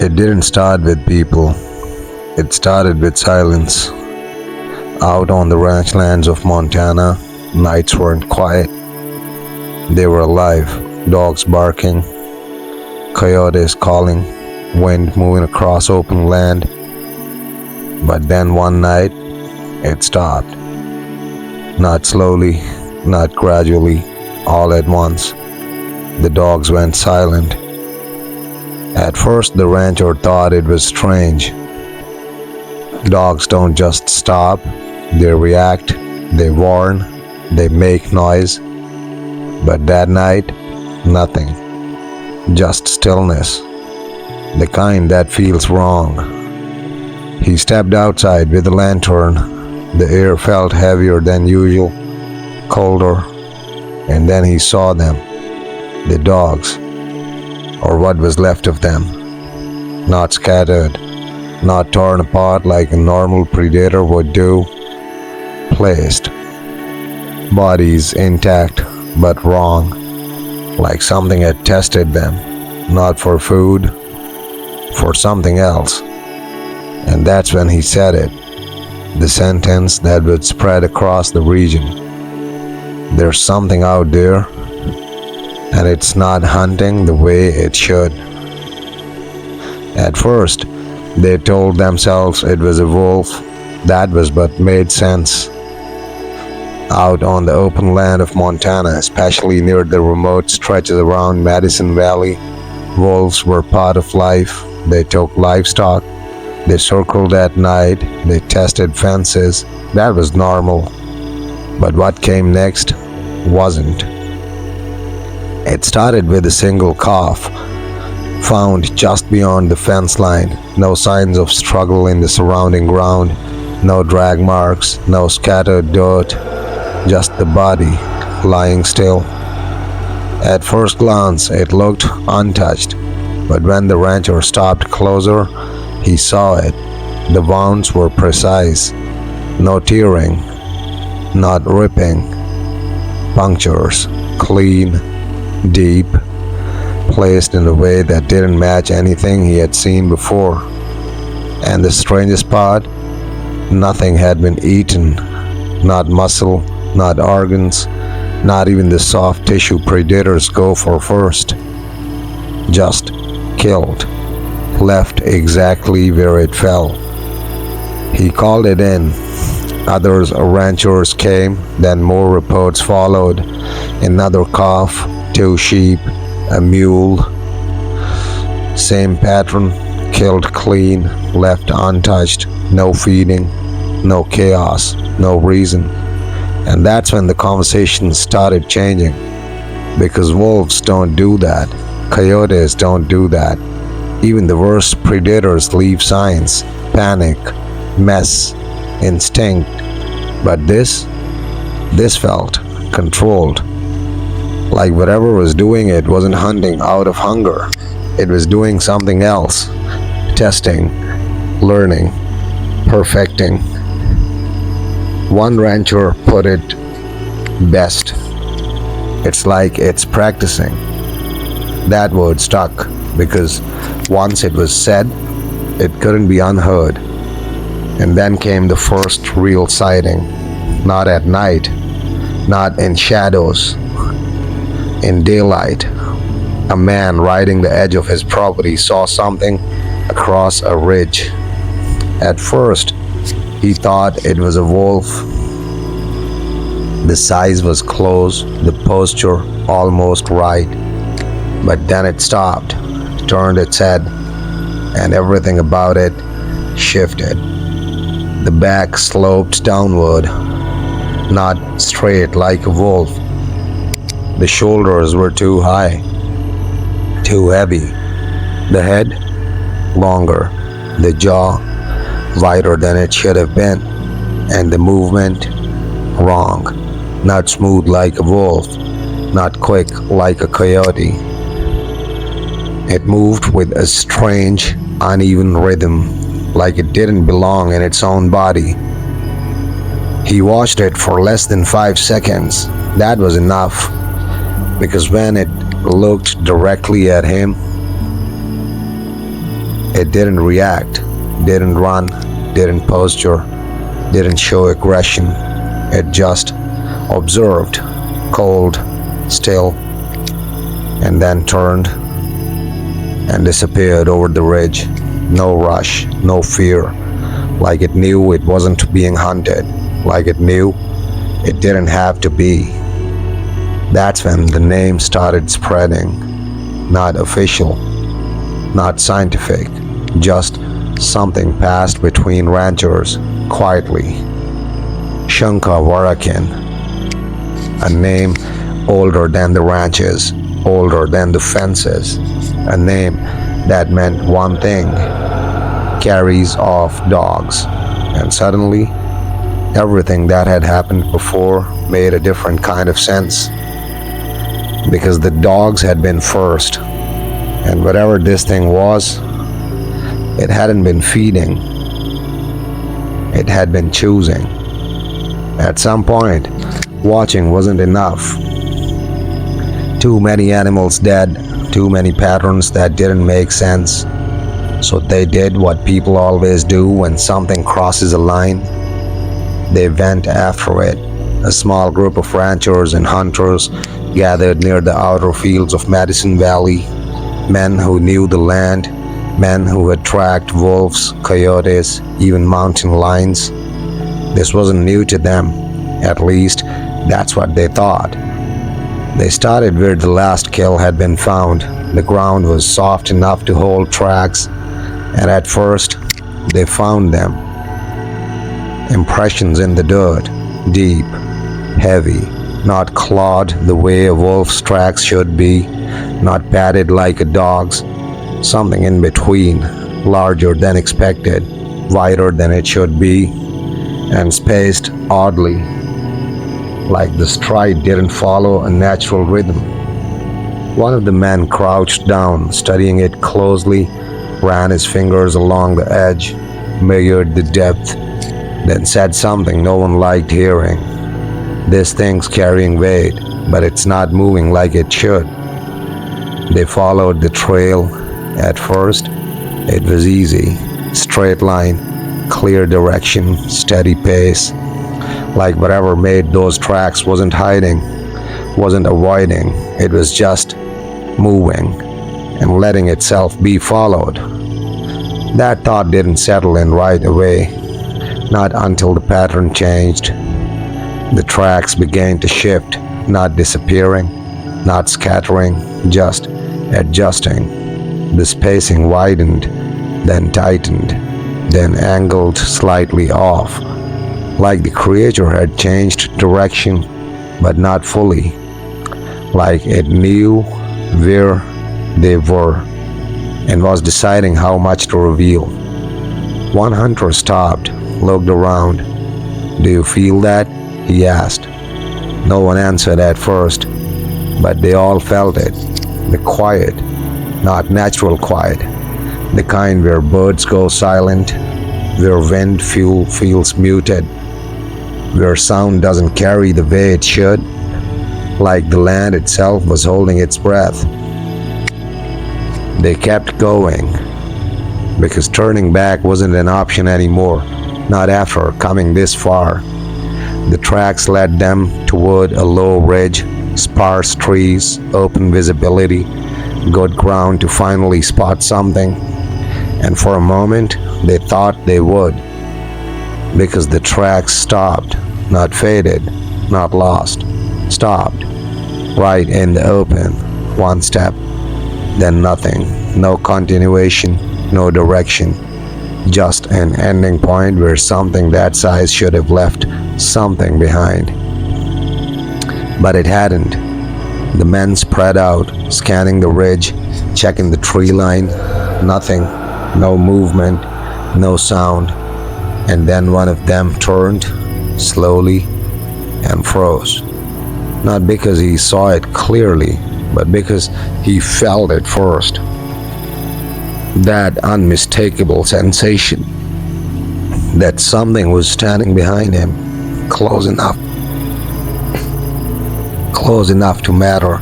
It didn't start with people, it started with silence. Out on the ranchlands of Montana, nights weren't quiet. They were alive, dogs barking, coyotes calling, wind moving across open land. But then one night, it stopped. Not slowly, not gradually, all at once. The dogs went silent. At first, the rancher thought it was strange. Dogs don't just stop, they react, they warn, they make noise. But that night, nothing. Just stillness. The kind that feels wrong. He stepped outside with the lantern. The air felt heavier than usual, colder, and then he saw them, the dogs, or what was left of them. Not scattered, not torn apart like a normal predator would do. Placed. Bodies intact, but wrong, like something had tested them, not for food, for something else. And that's when he said it, the sentence that would spread across the region. There's something out there, and it's not hunting the way it should. At first, they told themselves it was a wolf. That was what made sense. Out on the open land of Montana, especially near the remote stretches around Madison Valley, wolves were part of life. They took livestock. They circled at night. They tested fences. That was normal. But what came next wasn't. It started with a single calf, found just beyond the fence line. No signs of struggle in the surrounding ground. No drag marks. No scattered dirt. Just the body, lying still. At first glance, it looked untouched. But when the rancher stopped closer, he saw it. The wounds were precise. No tearing, not ripping. Punctures, clean, deep, placed in a way that didn't match anything he had seen before. And the strangest part, nothing had been eaten. Not muscle, not organs, not even the soft tissue predators go for first. Just killed. Left exactly where it fell. He called it in. Others ranchers came, then more reports followed. Another calf, 2 sheep, a mule. Same pattern, killed clean, left untouched, no feeding, no chaos, no reason. And that's when the conversation started changing. Because wolves don't do that. Coyotes don't do that. Even the worst predators leave signs, panic, mess, instinct. But this felt controlled. Like whatever was doing it wasn't hunting out of hunger. It was doing something else. Testing, learning, perfecting. One rancher put it best. It's like it's practicing. That word stuck because once it was said, it couldn't be unheard. And then came the first real sighting. Not at night, not in shadows, in daylight. A man riding the edge of his property saw something across a ridge. At first, he thought it was a wolf. The size was close, the posture almost right. But then it stopped, turned its head, and everything about it shifted. The back sloped downward, not straight like a wolf. The shoulders were too high, too heavy. The head, longer. The jaw, wider than it should have been. And the movement, wrong. Not smooth like a wolf, not quick like a coyote. It moved with a strange, uneven rhythm, like it didn't belong in its own body. He watched it for less than 5 seconds. That was enough, because when it looked directly at him, It didn't react, didn't run, didn't posture, didn't show aggression. It just observed, cold, still, and then turned and disappeared over the ridge. No rush, no fear, like it knew it wasn't being hunted, like it knew it didn't have to be. That's when the name started spreading. Not official, not scientific, just something passed between ranchers quietly. Shunka Warakin, a name older than the ranches, older than the fences, a name that meant one thing: carries off dogs. And suddenly, everything that had happened before made a different kind of sense. Because the dogs had been first, and whatever this thing was, it hadn't been feeding, it had been choosing. At some point, watching wasn't enough. Too many animals dead, too many patterns that didn't make sense. So they did what people always do when something crosses a line. They went after it. A small group of ranchers and hunters gathered near the outer fields of Madison Valley. Men who knew the land, men who had tracked wolves, coyotes, even mountain lions. This wasn't new to them. At least, that's what they thought. They started where the last kill had been found. The ground was soft enough to hold tracks, and at first, they found them. Impressions in the dirt, deep, heavy, not clawed the way a wolf's tracks should be, not padded like a dog's, something in between, larger than expected, wider than it should be, and spaced oddly, like the stride didn't follow a natural rhythm. One of the men crouched down, studying it closely, ran his fingers along the edge, measured the depth, then said something no one liked hearing. This thing's carrying weight, but it's not moving like it should. They followed the trail. At first, it was easy. Straight line, clear direction, steady pace. Like whatever made those tracks wasn't hiding, wasn't avoiding. It was just moving and letting itself be followed. That thought didn't settle in right away. Not until the pattern changed. The tracks began to shift, not disappearing, not scattering, just adjusting. The spacing widened, then tightened, then angled slightly off, like the creature had changed direction, but not fully, like it knew where they were and was deciding how much to reveal. One hunter stopped, looked around. "Do you feel that?" he asked. No one answered at first, but they all felt it. The quiet, not natural quiet, the kind where birds go silent, where wind feels muted, where sound doesn't carry the way it should, like the land itself was holding its breath. They kept going, because turning back wasn't an option anymore, not after coming this far. The tracks led them toward a low ridge, sparse trees, open visibility, good ground to finally spot something. And for a moment, they thought they would, because the tracks stopped, not faded, not lost, stopped, right in the open, one step, then nothing, no continuation, no direction, just an ending point where something that size should have left something behind. But it hadn't. The men spread out, scanning the ridge, checking the tree line. Nothing, no movement, no sound. And then one of them turned, slowly, and froze. Not because he saw it clearly, but because he felt it first. That unmistakable sensation that something was standing behind him, close enough to matter,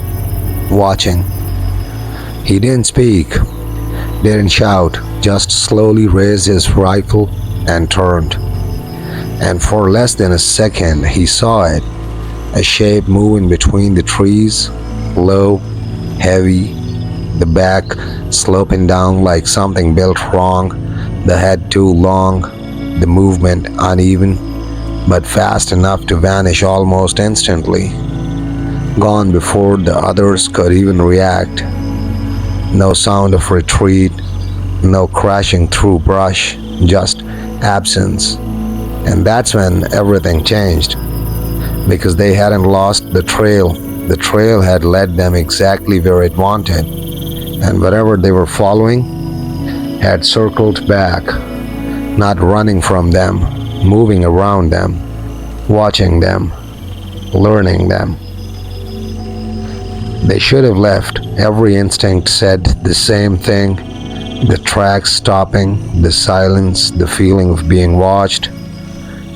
watching. He didn't speak. Didn't shout, just slowly raised his rifle and turned. And for less than a second, he saw it, a shape moving between the trees, low, heavy, the back sloping down like something built wrong, the head too long, the movement uneven, but fast enough to vanish almost instantly. Gone before the others could even react. No sound of retreat, no crashing through brush, just absence. And that's when everything changed. Because they hadn't lost the trail. The trail had led them exactly where it wanted. And whatever they were following had circled back, not running from them, moving around them, watching them, learning them. They should have left. Every instinct said the same thing. The tracks stopping, the silence, the feeling of being watched.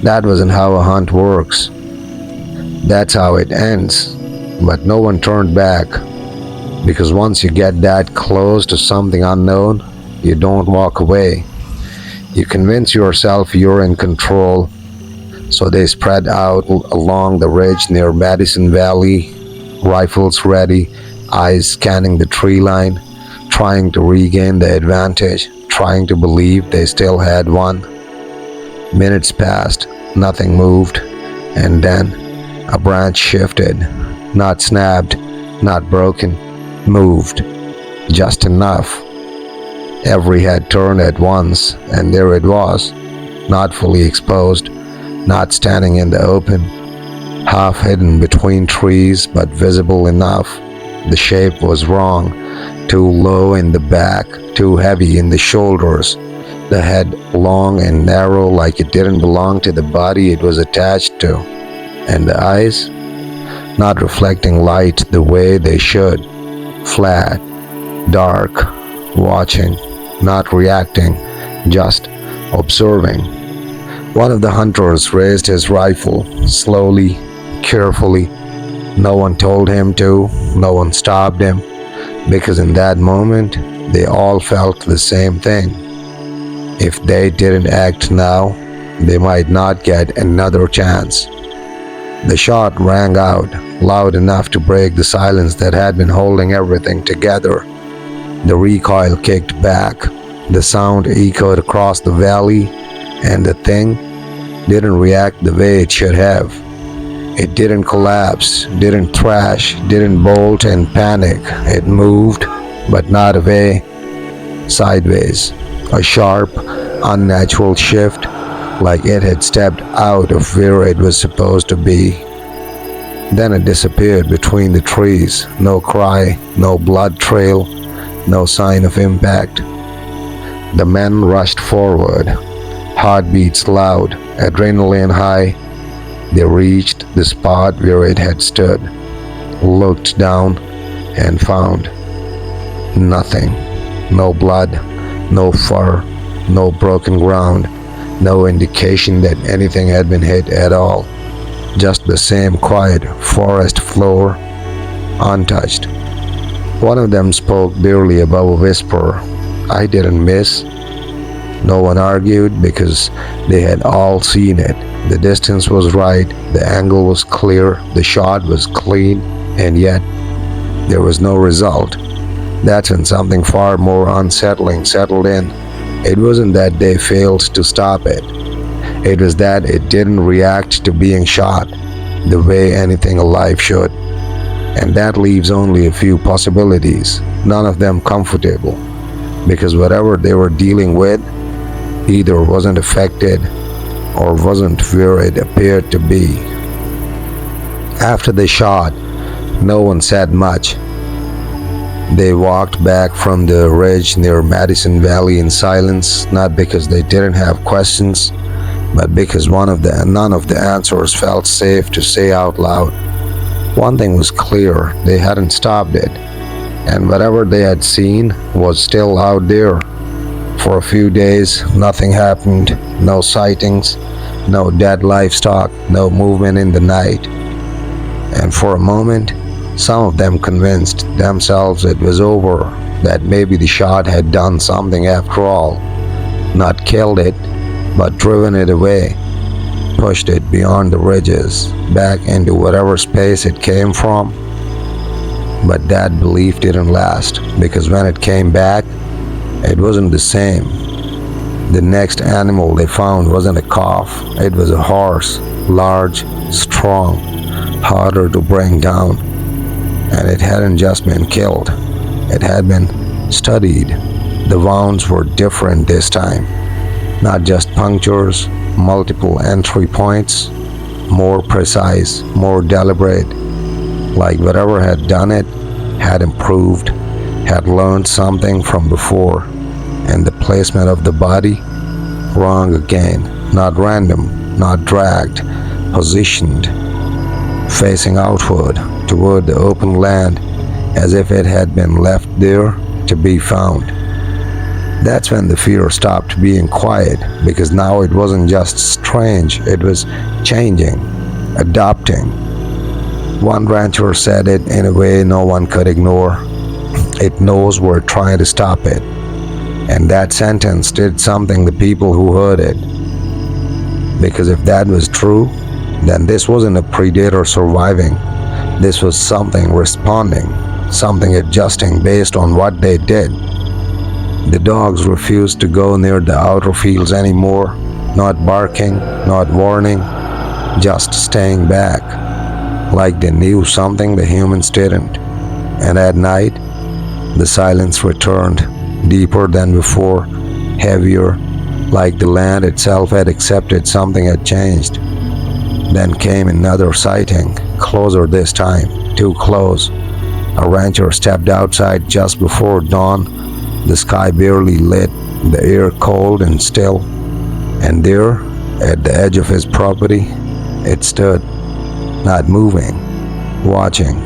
That wasn't how a hunt works. That's how it ends. But no one turned back. Because once you get that close to something unknown, you don't walk away. You convince yourself you're in control. So they spread out along the ridge near Madison Valley, rifles ready, eyes scanning the tree line, trying to regain the advantage, trying to believe they still had one. Minutes passed, nothing moved, and then a branch shifted, not snapped, not broken, moved, just enough. Every head turned at once, and there it was, not fully exposed, not standing in the open, half hidden between trees but visible enough. The shape was wrong, too low in the back, too heavy in the shoulders, the head long and narrow like it didn't belong to the body it was attached to, and the eyes, not reflecting light the way they should, flat, dark, watching, not reacting, just observing. One of the hunters raised his rifle, slowly, carefully. No one told him to, no one stopped him, because in that moment, they all felt the same thing. If they didn't act now, they might not get another chance. The shot rang out, loud enough to break the silence that had been holding everything together. The recoil kicked back, the sound echoed across the valley, and the thing didn't react the way it should have. It didn't collapse, didn't thrash, didn't bolt and panic. It moved, but not away, sideways. A sharp, unnatural shift, like it had stepped out of where it was supposed to be. Then it disappeared between the trees. No cry, no blood trail, no sign of impact. The men rushed forward, heartbeats loud, adrenaline high. They reached the spot where it had stood, looked down, and found nothing. No blood, no fur, no broken ground, no indication that anything had been hit at all. Just the same quiet forest floor, untouched. One of them spoke barely above a whisper. I didn't miss. No one argued because they had all seen it. The distance was right, the angle was clear, the shot was clean, and yet there was no result. That's when something far more unsettling settled in. It wasn't that they failed to stop it. It was that it didn't react to being shot the way anything alive should. And that leaves only a few possibilities, none of them comfortable, because whatever they were dealing with either wasn't affected or wasn't where it appeared to be. After the shot, no one said much. They walked back from the ridge near Madison Valley in silence, not because they didn't have questions, but because none of the answers felt safe to say out loud. One thing was clear, they hadn't stopped it, and whatever they had seen was still out there. For a few days, nothing happened, no sightings, no dead livestock, no movement in the night. And for a moment, some of them convinced themselves it was over, that maybe the shot had done something after all, not killed it, but driven it away, pushed it beyond the ridges, back into whatever space it came from. But that belief didn't last, because when it came back, it wasn't the same. The next animal they found wasn't a calf, it was a horse, large, strong, harder to bring down. And it hadn't just been killed, it had been studied. The wounds were different this time, not just punctures, multiple entry points, more precise, more deliberate, like whatever had done it had improved, had learned something from before. And the placement of the body, wrong again, not random, not dragged, positioned, facing outward toward the open land, as if it had been left there to be found. That's when the fear stopped being quiet, because now it wasn't just strange, it was changing, adapting. One rancher said it in a way no one could ignore. It knows we're trying to stop it. And that sentence did something to the people who heard it. Because if that was true, then this wasn't a predator surviving. This was something responding, something adjusting based on what they did. The dogs refused to go near the outer fields anymore, not barking, not warning, just staying back, like they knew something the humans didn't. And at night, the silence returned, deeper than before, heavier, like the land itself had accepted something had changed. Then came another sighting, closer this time, too close. A rancher stepped outside just before dawn, the sky barely lit, the air cold and still, and there, at the edge of his property, it stood, not moving, watching,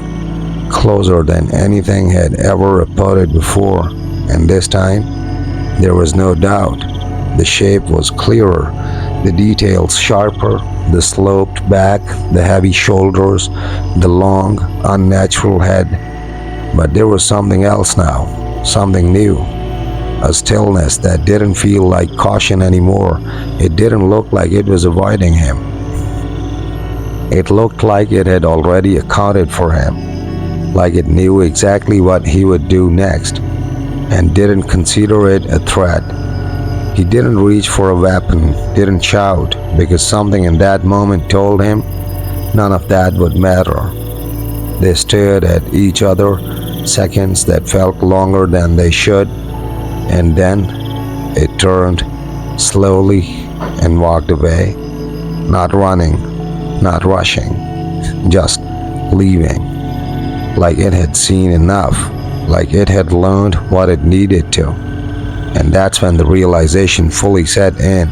closer than anything had ever reported before. And this time, there was no doubt. The shape was clearer, the details sharper, the sloped back, the heavy shoulders, the long, unnatural head. But there was something else now, something new. A stillness that didn't feel like caution anymore. It didn't look like it was avoiding him. It looked like it had already accounted for him, like it knew exactly what he would do next, and didn't consider it a threat. He didn't reach for a weapon, didn't shout, because something in that moment told him none of that would matter. They stared at each other, seconds that felt longer than they should, and then it turned slowly and walked away, not running, not rushing, just leaving, like it had seen enough, like it had learned what it needed to. And that's when the realization fully set in.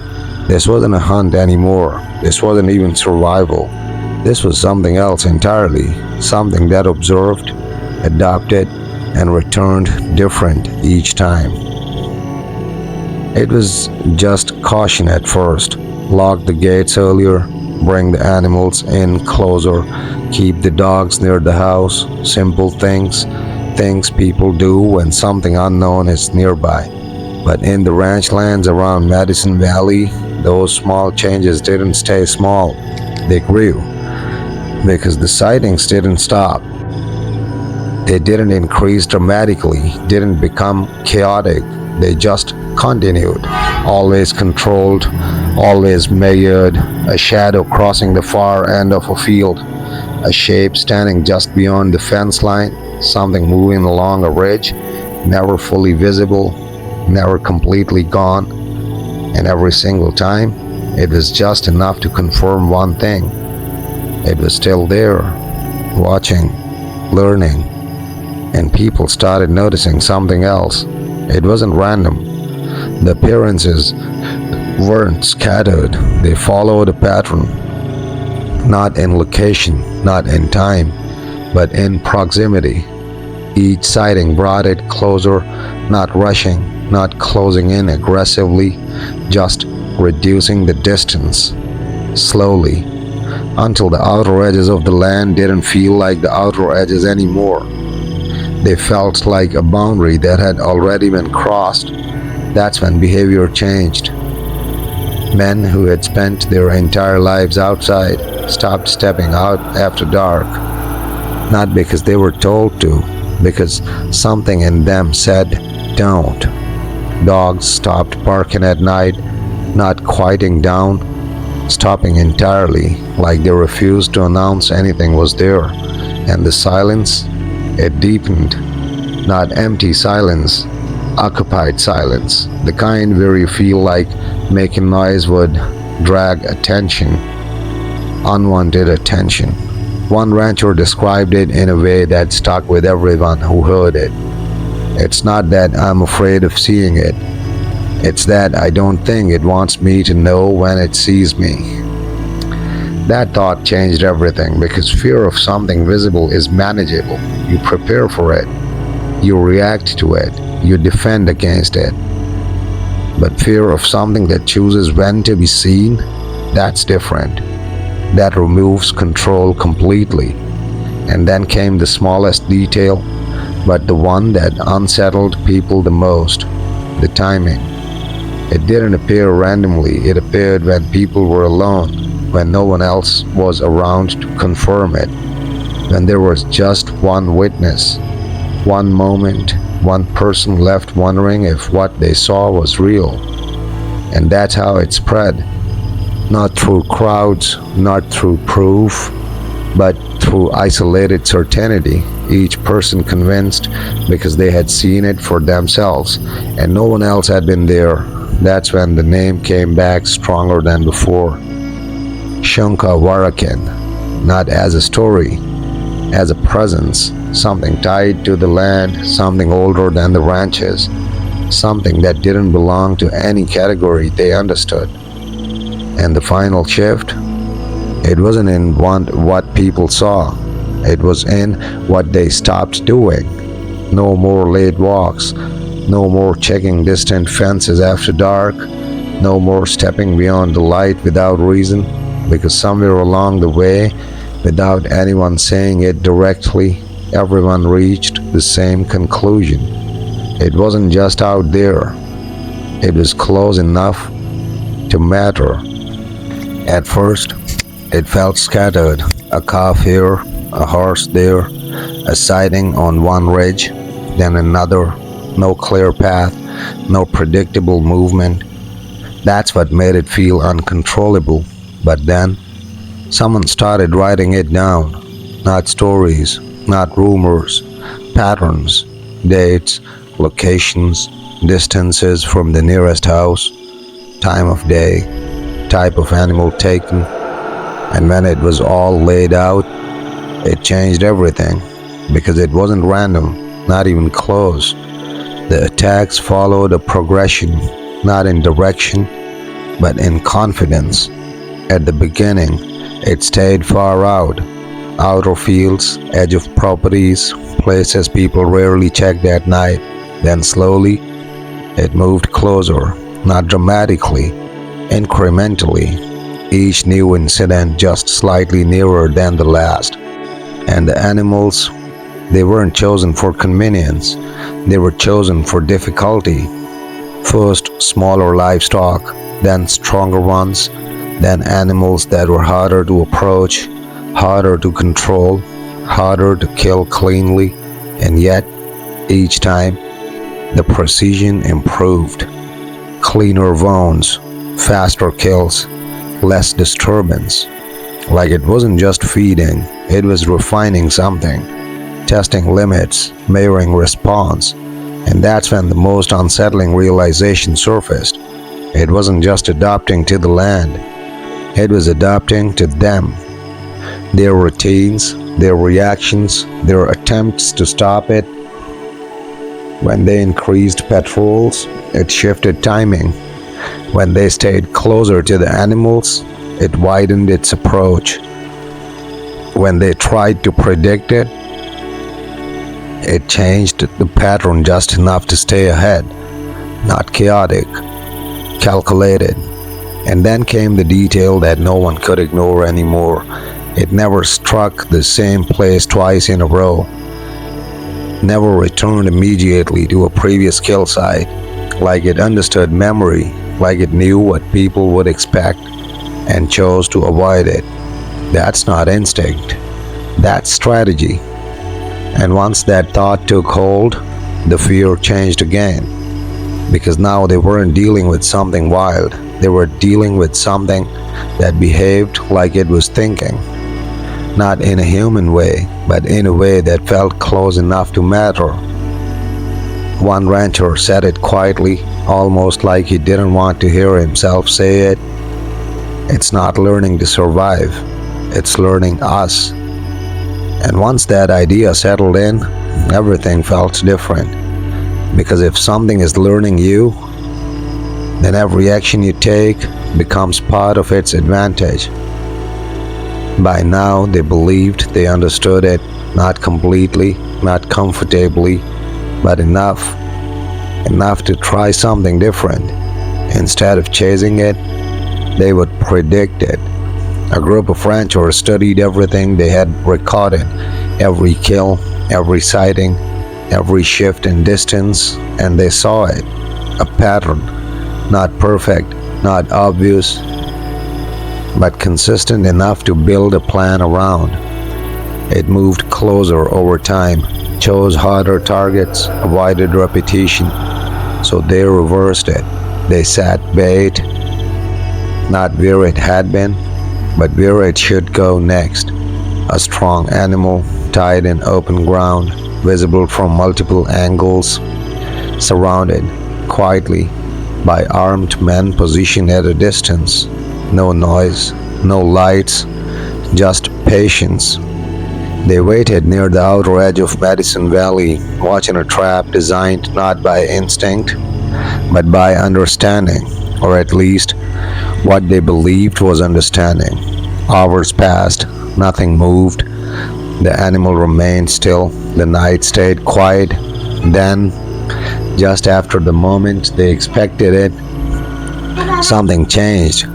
This wasn't a hunt anymore. This wasn't even survival. This was something else entirely, something that observed, adopted, and returned different each time. It was just caution at first. Lock the gates earlier, bring the animals in closer, keep the dogs near the house, simple things people do when something unknown is nearby. But in the ranch lands around Madison Valley, those small changes didn't stay small, they grew. Because the sightings didn't stop. They didn't increase dramatically, didn't become chaotic, they just continued. Always controlled, always measured, a shadow crossing the far end of a field, a shape standing just beyond the fence line, something moving along a ridge, never fully visible, never completely gone. And every single time, it was just enough to confirm one thing. It was still there, watching, learning. And people started noticing something else. It wasn't random. The appearances weren't scattered. They followed a pattern. Not in location, not in time, but in proximity. Each sighting brought it closer, not rushing, not closing in aggressively, just reducing the distance, slowly, until the outer edges of the land didn't feel like the outer edges anymore. They felt like a boundary that had already been crossed. That's when behavior changed. Men who had spent their entire lives outside stopped stepping out after dark, not because they were told to, because something in them said, don't. Dogs stopped barking at night, not quieting down, stopping entirely, like they refused to announce anything was there. And the silence, it deepened. Not empty silence, occupied silence, the kind where you feel like making noise would drag attention, unwanted attention. One rancher described it in a way that stuck with everyone who heard it. It's not that I'm afraid of seeing it. It's that I don't think it wants me to know when it sees me. That thought changed everything because fear of something visible is manageable. You prepare for it. You react to it. You defend against it. But fear of something that chooses when to be seen, that's different. That removes control completely. And then came the smallest detail, but the one that unsettled people the most, the timing. It didn't appear randomly, it appeared when people were alone, when no one else was around to confirm it, when there was just one witness, one moment, one person left wondering if what they saw was real. And that's how it spread. Not through crowds, not through proof, but through isolated certainty, each person convinced because they had seen it for themselves and no one else had been there. That's when the name came back stronger than before. Shunka Warakin, not as a story, as a presence, something tied to the land, something older than the ranches, something that didn't belong to any category they understood. And the final shift, it wasn't in what people saw, it was in what they stopped doing. No more late walks, no more checking distant fences after dark, no more stepping beyond the light without reason, because somewhere along the way, without anyone saying it directly, everyone reached the same conclusion. It wasn't just out there, it was close enough to matter. At first, it felt scattered, a calf here, a horse there, a sighting on one ridge, then another, no clear path, no predictable movement. That's what made it feel uncontrollable. But then, someone started writing it down. Not stories, not rumors, patterns, dates, locations, distances from the nearest house, time of day, type of animal taken. And when it was all laid out, it changed everything, because it wasn't random, not even close. The attacks followed a progression, not in direction, but in confidence. At the beginning, it stayed far out, outer fields, edge of properties, places people rarely checked at night. Then slowly, it moved closer, not dramatically, incrementally, each new incident just slightly nearer than the last. And the animals, they weren't chosen for convenience, they were chosen for difficulty. First, smaller livestock, then stronger ones, then animals that were harder to approach, harder to control, harder to kill cleanly, and yet, each time, the precision improved. Cleaner wounds, faster kills, less disturbance. Like it wasn't just feeding, it was refining something, testing limits, measuring response. And that's when the most unsettling realization surfaced. It wasn't just adapting to the land, it was adapting to them. Their routines, their reactions, their attempts to stop it. When they increased patrols, it shifted timing. When they stayed closer to the animals, it widened its approach. When they tried to predict it, it changed the pattern just enough to stay ahead, not chaotic, calculated. And then came the detail that no one could ignore anymore. It never struck the same place twice in a row. never returned immediately to a previous kill site, like it understood memory, like it knew what people would expect and chose to avoid it. That's not instinct, that's strategy. And once that thought took hold, the fear changed again. Because now they weren't dealing with something wild, they were dealing with something that behaved like it was thinking. Not in a human way, but in a way that felt close enough to matter. One rancher said it quietly, almost like he didn't want to hear himself say it. It's not learning to survive, it's learning us. And once that idea settled in, everything felt different. Because if something is learning you, then every action you take becomes part of its advantage. By now, they believed they understood it, not completely, not comfortably, but enough to try something different. Instead of chasing it, they would predict it. A group of ranchers studied everything they had recorded, every kill, every sighting, every shift in distance, and they saw it. A pattern, not perfect, not obvious, but consistent enough to build a plan around. It moved closer over time, chose harder targets, avoided repetition, so they reversed it. They sat bait, not where it had been, but where it should go next. A strong animal tied in open ground, visible from multiple angles, surrounded quietly by armed men positioned at a distance. No noise, no lights, just patience. They waited near the outer edge of Madison Valley, watching a trap designed not by instinct, but by understanding, or at least what they believed was understanding. Hours passed, nothing moved. The animal remained still, the night stayed quiet. Then, just after the moment they expected it, something changed.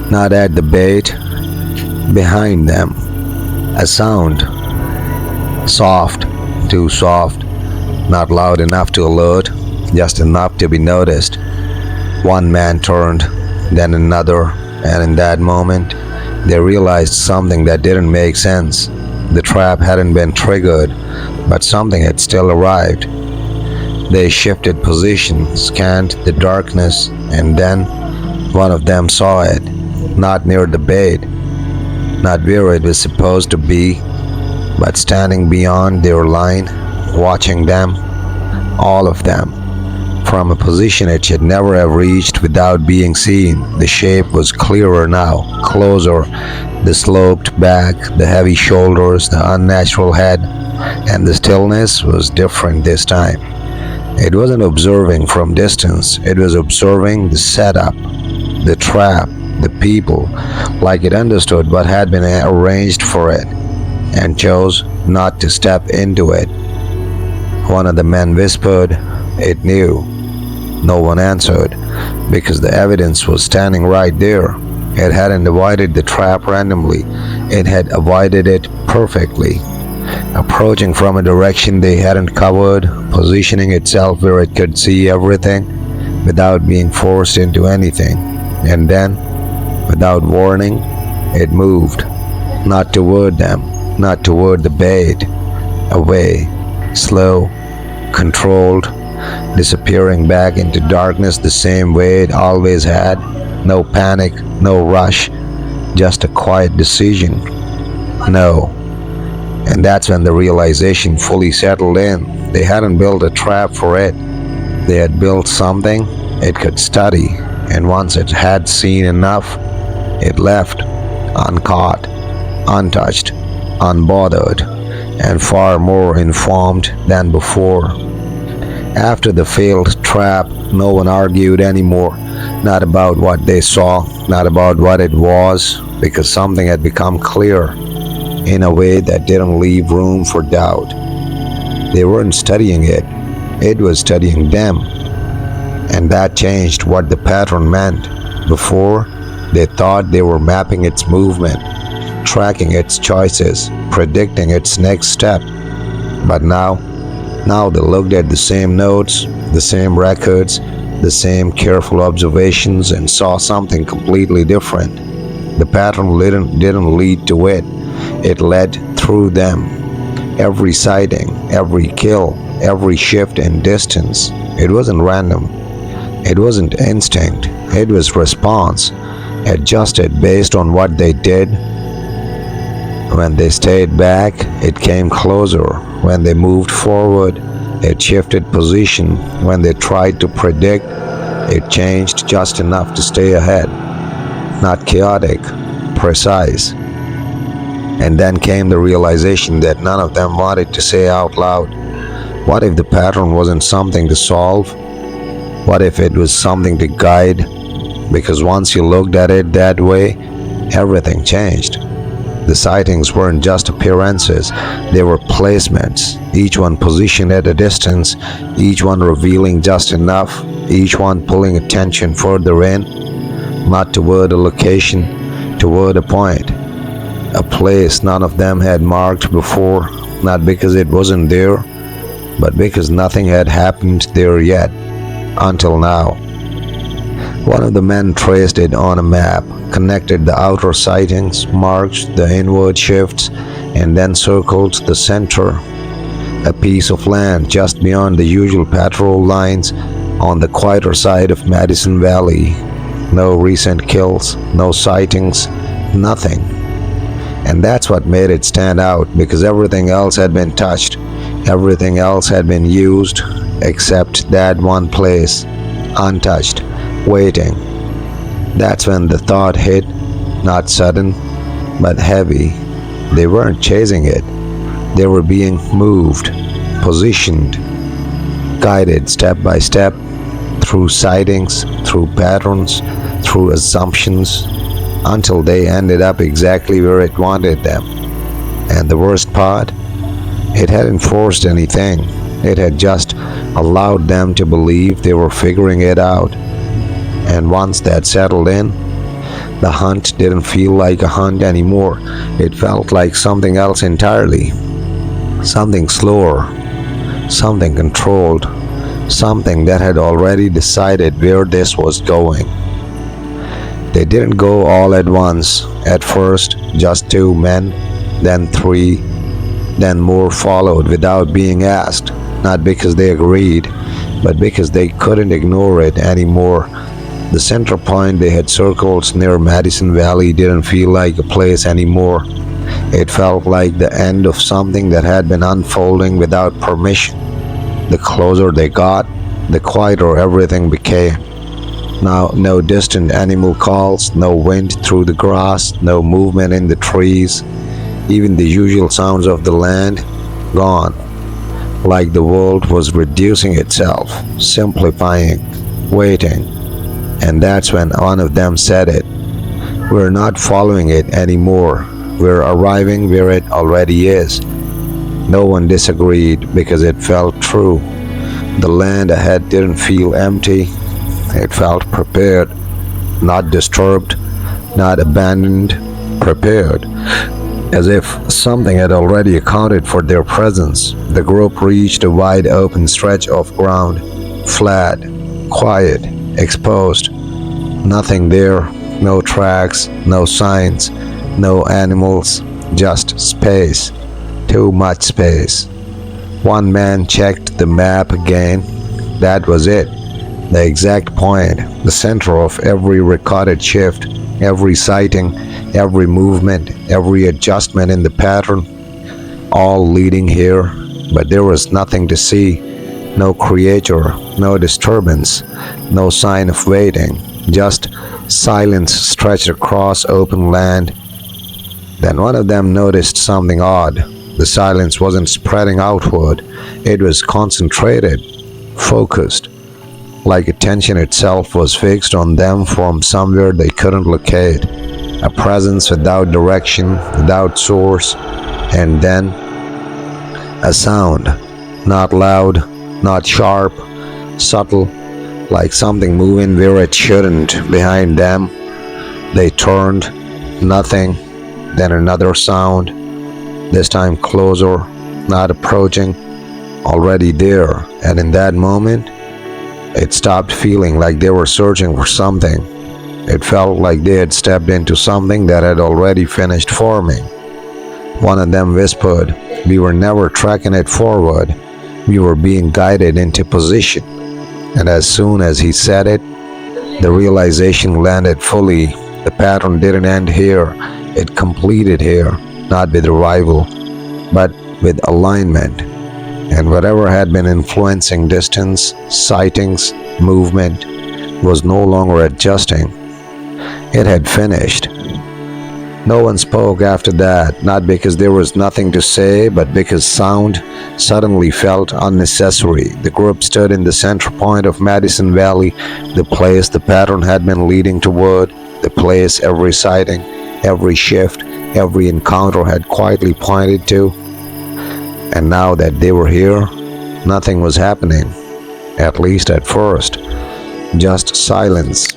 Not at the bait, behind them. A sound. Soft, too soft, not loud enough to alert, just enough to be noticed. One man turned, then another, and in that moment, they realized something that didn't make sense. The trap hadn't been triggered, but something had still arrived. They shifted position, scanned the darkness, and then one of them saw it. Not near the bait, not where it was supposed to be, but standing beyond their line, watching them, all of them, from a position it should never have reached without being seen. The shape was clearer now, closer, the sloped back, the heavy shoulders, the unnatural head, and the stillness was different this time. It wasn't observing from distance, it was observing the setup, the trap, the people, like it understood what had been arranged for it, and chose not to step into it. One of the men whispered, "It knew." No one answered, because the evidence was standing right there. It hadn't avoided the trap randomly, it had avoided it perfectly. Approaching from a direction they hadn't covered, positioning itself where it could see everything without being forced into anything. And then, without warning, it moved. Not toward them, not toward the bait. Away, slow, controlled, disappearing back into darkness the same way it always had. No panic, no rush, just a quiet decision. No. And that's when the realization fully settled in. They hadn't built a trap for it. They had built something it could study, and once it had seen enough, it left, uncaught, untouched, unbothered, and far more informed than before. After the failed trap, no one argued anymore, not about what they saw, not about what it was, because something had become clear in a way that didn't leave room for doubt. They weren't studying it, it was studying them. And that changed what the pattern meant. Before, they thought they were mapping its movement, tracking its choices, predicting its next step. But now, Now they looked at the same notes, the same records, the same careful observations, and saw something completely different. The pattern didn't lead to it, it led through them. Every sighting, every kill, every shift in distance, it wasn't random, it wasn't instinct, it was response, adjusted based on what they did. When they stayed back, it came closer. When they moved forward, it shifted position. When they tried to predict, it changed just enough to stay ahead. Not chaotic, precise. And then came the realization that none of them wanted to say out loud. What if the pattern wasn't something to solve? What if it was something to guide? Because once you looked at it that way, everything changed. The sightings weren't just appearances, they were placements, each one positioned at a distance, each one revealing just enough, each one pulling attention further in, not toward a location, toward a point, a place none of them had marked before, not because it wasn't there, but because nothing had happened there yet, until now. One of the men traced it on a map, connected the outer sightings, marked the inward shifts, and then circled the center, a piece of land just beyond the usual patrol lines on the quieter side of Madison Valley. No recent kills, no sightings, nothing. And that's what made it stand out, because everything else had been touched, everything else had been used, except that one place, untouched, waiting. That's when the thought hit, not sudden, but heavy. They weren't chasing it. They were being moved, positioned, guided step by step, through sightings, through patterns, through assumptions, until they ended up exactly where it wanted them. And the worst part, it hadn't forced anything. It had just allowed them to believe they were figuring it out. And once that settled in, the hunt didn't feel like a hunt anymore. It felt like something else entirely. Something slower, something controlled, something that had already decided where this was going. They didn't go all at once. At first, just 2 men, then 3, then more followed without being asked, not because they agreed, but because they couldn't ignore it anymore. The center point they had circled near Madison Valley didn't feel like a place anymore. It felt like the end of something that had been unfolding without permission. The closer they got, the quieter everything became. Now, no distant animal calls, no wind through the grass, no movement in the trees, even the usual sounds of the land, gone. Like the world was reducing itself, simplifying, waiting. And that's when one of them said it. We're not following it anymore. We're arriving where it already is. No one disagreed because it felt true. The land ahead didn't feel empty. It felt prepared, not disturbed, not abandoned, prepared, as if something had already accounted for their presence. The group reached a wide open stretch of ground, flat, quiet, exposed. Nothing there, no tracks, no signs, no animals, just space. Too much space. One man checked the map again. That was it. The exact point, the center of every recorded shift, every sighting, every movement, every adjustment in the pattern, all leading here, but there was nothing to see, no creature, no disturbance, no sign of waiting, just silence stretched across open land. Then one of them noticed something odd. The silence wasn't spreading outward, it was concentrated, focused, like attention itself was fixed on them from somewhere they couldn't locate, a presence without direction, without source, and then a sound, not loud, not sharp, subtle, like something moving where it shouldn't. Behind them, they turned, nothing, then another sound, this time closer, not approaching, already there, and in that moment, it stopped feeling like they were searching for something. It felt like they had stepped into something that had already finished forming. One of them whispered, "We were never tracking it forward. We were being guided into position." And as soon as he said it, the realization landed fully. The pattern didn't end here. It completed here, not with arrival, but with alignment. And whatever had been influencing distance, sightings, movement, was no longer adjusting. It had finished. No one spoke after that, not because there was nothing to say, but because sound suddenly felt unnecessary. The group stood in the center point of Madison Valley, the place the pattern had been leading toward, the place every sighting, every shift, every encounter had quietly pointed to. And now that they were here, nothing was happening, at least at first. Just silence.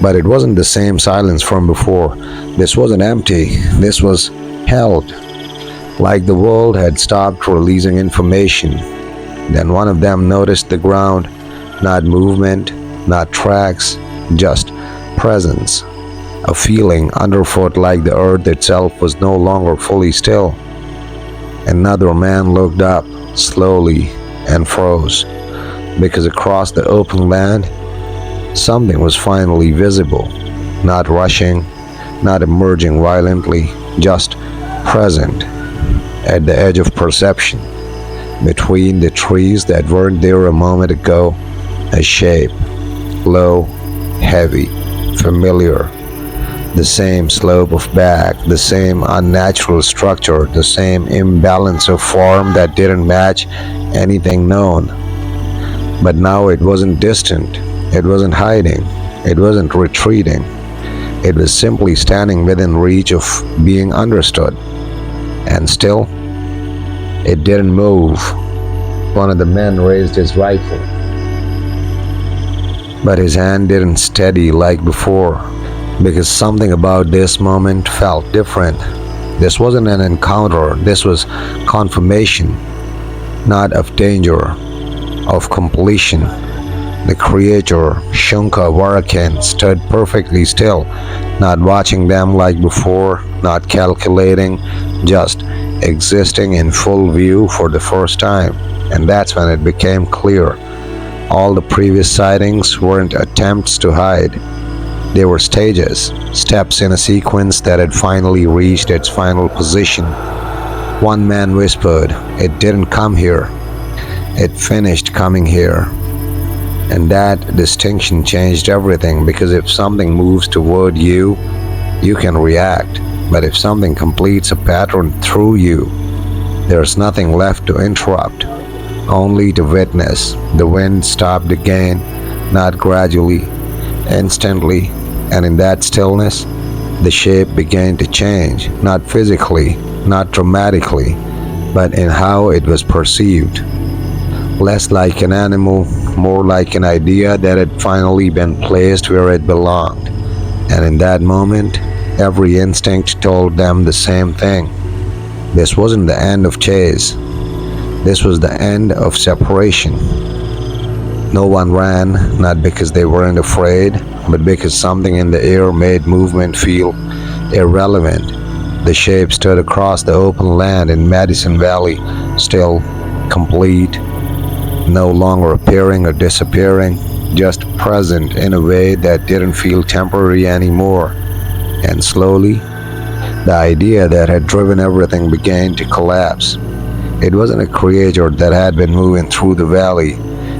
But it wasn't the same silence from before. This wasn't empty. This was held, like the world had stopped releasing information. Then one of them noticed the ground, not movement, not tracks, just presence. A feeling underfoot like the earth itself was no longer fully still. Another man looked up, slowly, and froze, because across the open land, something was finally visible, not rushing, not emerging violently, just present, at the edge of perception, between the trees that weren't there a moment ago, a shape, low, heavy, familiar, the same slope of back, the same unnatural structure, the same imbalance of form that didn't match anything known. But now it wasn't distant, it wasn't hiding, it wasn't retreating. It was simply standing within reach of being understood. And still, it didn't move. One of the men raised his rifle, but his hand didn't steady like before, because something about this moment felt different. This wasn't an encounter, this was confirmation, not of danger, of completion. The creature, Shunka Warakin, stood perfectly still, not watching them like before, not calculating, just existing in full view for the first time. And that's when it became clear. All the previous sightings weren't attempts to hide. They were stages, steps in a sequence that had finally reached its final position. One man whispered, "It didn't come here. It finished coming here." And that distinction changed everything, because if something moves toward you, you can react. But if something completes a pattern through you, there's nothing left to interrupt, only to witness. The wind stopped again, not gradually, instantly, and in that stillness, the shape began to change, not physically, not dramatically, but in how it was perceived. Less like an animal, more like an idea that had finally been placed where it belonged. And in that moment, every instinct told them the same thing. This wasn't the end of chase. This was the end of separation. No one ran, not because they weren't afraid, but because something in the air made movement feel irrelevant. The shape stood across the open land in Madison Valley, still, complete, no longer appearing or disappearing, just present in a way that didn't feel temporary anymore. And slowly, the idea that had driven everything began to collapse. It wasn't a creature that had been moving through the valley.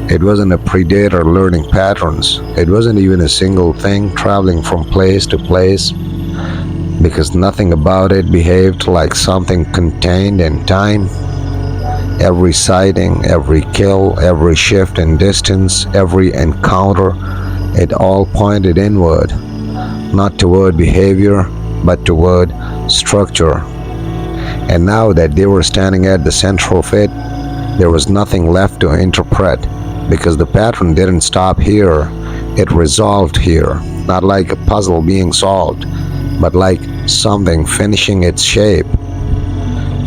It wasn't a predator learning patterns. It wasn't even a single thing traveling from place to place, because nothing about it behaved like something contained in time. Every sighting, every kill, every shift in distance, every encounter, it all pointed inward, not toward behavior, but toward structure. And now that they were standing at the center of it, there was nothing left to interpret, because the pattern didn't stop here, it resolved here, not like a puzzle being solved, but like something finishing its shape.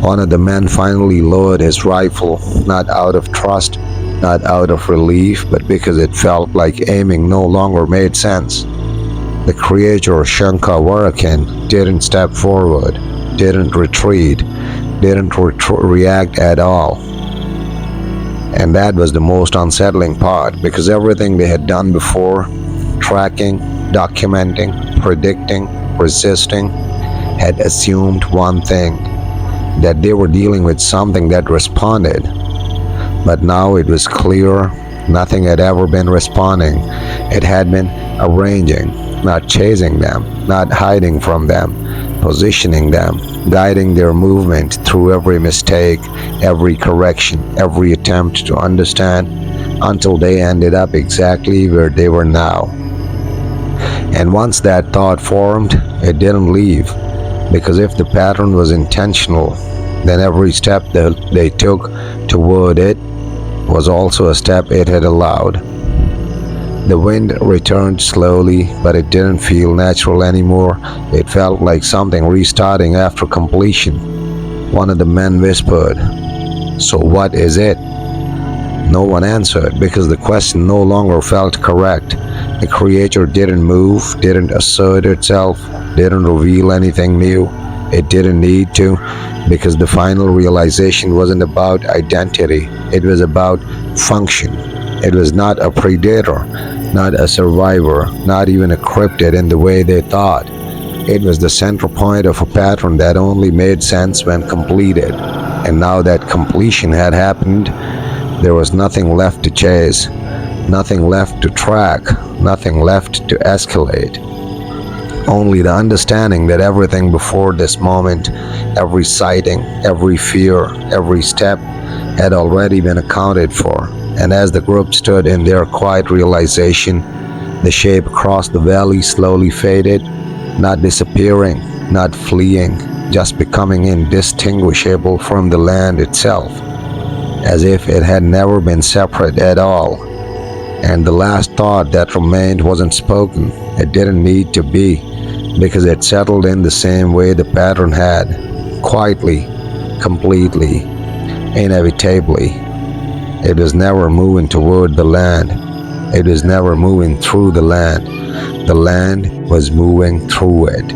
One of the men finally lowered his rifle, not out of trust, not out of relief, but because it felt like aiming no longer made sense. The creature, Shunka Warakin, didn't step forward, didn't retreat, didn't react at all. And that was the most unsettling part, because everything they had done before, tracking, documenting, predicting, resisting, had assumed one thing, that they were dealing with something that responded. But now it was clear nothing had ever been responding. It had been arranging, not chasing them, not hiding from them, positioning them, guiding their movement through every mistake, every correction, every attempt to understand, until they ended up exactly where they were now. And once that thought formed, it didn't leave, because if the pattern was intentional, then every step that they took toward it was also a step it had allowed. The wind returned slowly, but it didn't feel natural anymore. It felt like something restarting after completion. One of the men whispered, "So what is it?" No one answered, because the question no longer felt correct. The creature didn't move, didn't assert itself, didn't reveal anything new. It didn't need to, because the final realization wasn't about identity. It was about function. It was not a predator, not a survivor, not even a cryptid in the way they thought. It was the central point of a pattern that only made sense when completed. And now that completion had happened, there was nothing left to chase, nothing left to track, nothing left to escalate. Only the understanding that everything before this moment, every sighting, every fear, every step, had already been accounted for. And as the group stood in their quiet realization, the shape across the valley slowly faded, not disappearing, not fleeing, just becoming indistinguishable from the land itself, as if it had never been separate at all. And the last thought that remained wasn't spoken. It didn't need to be, because it settled in the same way the pattern had, quietly, completely, inevitably. It was never moving toward the land. It was never moving through the land. The land was moving through it.